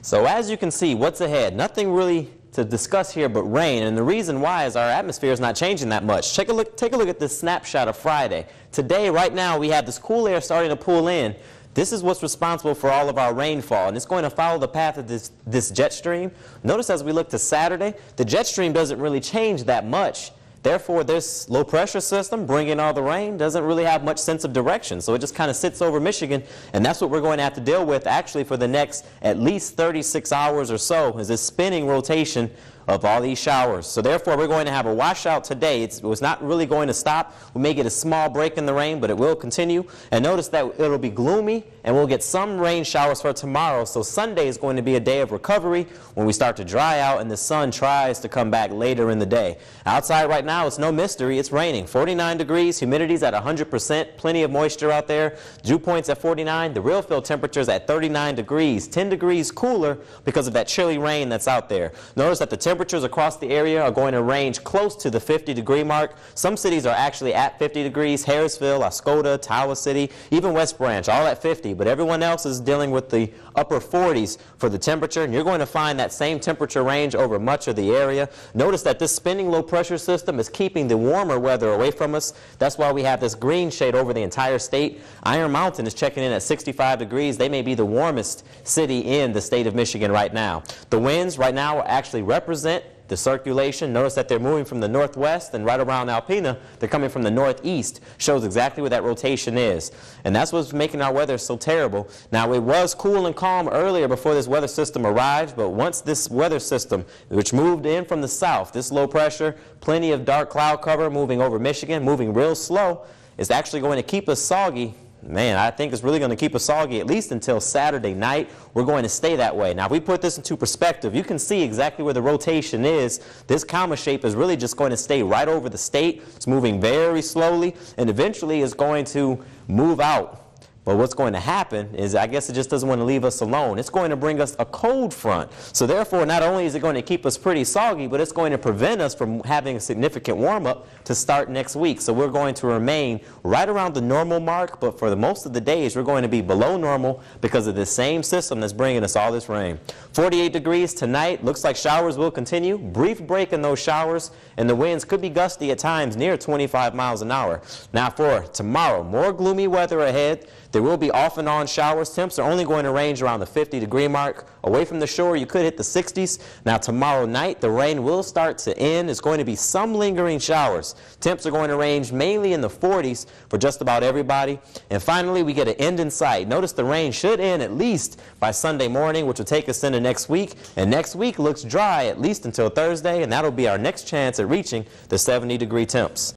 So as you can see, what's ahead? Nothing really to discuss here but rain, and the reason why is our atmosphere is not changing that much. Take a look at this snapshot of Friday. Today, right now, we have this cool air starting to pull in. This is what's responsible for all of our rainfall, and it's going to follow the path of this jet stream. Notice as we look to Saturday, the jet stream doesn't really change that much. Therefore, this low pressure system bringing all the rain doesn't really have much sense of direction. So it just kind of sits over Michigan, and that's what we're going to have to deal with actually for the next at least 36 hours or so, is this spinning rotation of all these showers. So therefore, we're going to have a washout today. It's not really going to stop. We may get a small break in the rain, but it will continue. And notice that it'll be gloomy, and we'll get some rain showers for tomorrow. So Sunday is going to be a day of recovery when we start to dry out and the sun tries to come back later in the day. Outside right now, it's no mystery. It's raining. 49 degrees, humidity's at 100%, plenty of moisture out there. Dew point's at 49. The real field temperature's at 39 degrees, 10 degrees cooler because of that chilly rain that's out there. Notice that the temperatures across the area are going to range close to the 50-degree mark. Some cities are actually at 50 degrees. Harrisville, Oscoda, Tawa City, even West Branch, all at 50. But everyone else is dealing with the upper 40s for the temperature. And you're going to find that same temperature range over much of the area. Notice that this spinning low pressure system is keeping the warmer weather away from us. That's why we have this green shade over the entire state. Iron Mountain is checking in at 65 degrees. They may be the warmest city in the state of Michigan right now. The winds right now actually represent the circulation. Notice that they're moving from the northwest, and right around Alpena, they're coming from the northeast. Shows exactly where that rotation is. And that's what's making our weather so terrible. Now, it was cool and calm earlier before this weather system arrived, but once this weather system, which moved in from the south, this low pressure, plenty of dark cloud cover moving over Michigan, moving real slow, is actually going to keep us soggy. Man, I think it's really going to keep us soggy at least until Saturday night. We're going to stay that way. Now, if we put this into perspective, you can see exactly where the rotation is. This comma shape is really just going to stay right over the state. It's moving very slowly, and eventually is going to move out. But what's going to happen is, I guess it just doesn't want to leave us alone. It's going to bring us a cold front. So therefore, not only is it going to keep us pretty soggy, but it's going to prevent us from having a significant warm-up to start next week. So we're going to remain right around the normal mark, but for the most of the days, we're going to be below normal because of this same system that's bringing us all this rain. 48 degrees tonight. Looks like showers will continue. Brief break in those showers, and the winds could be gusty at times near 25 miles an hour. Now for tomorrow, more gloomy weather ahead. There will be off and on showers. Temps are only going to range around the 50-degree mark. Away from the shore, you could hit the 60s. Now tomorrow night, the rain will start to end. It's going to be some lingering showers. Temps are going to range mainly in the 40s for just about everybody. And finally, we get an end in sight. Notice the rain should end at least by Sunday morning, which will take us into next week. And next week looks dry at least until Thursday, and that'll be our next chance at reaching the 70-degree temps.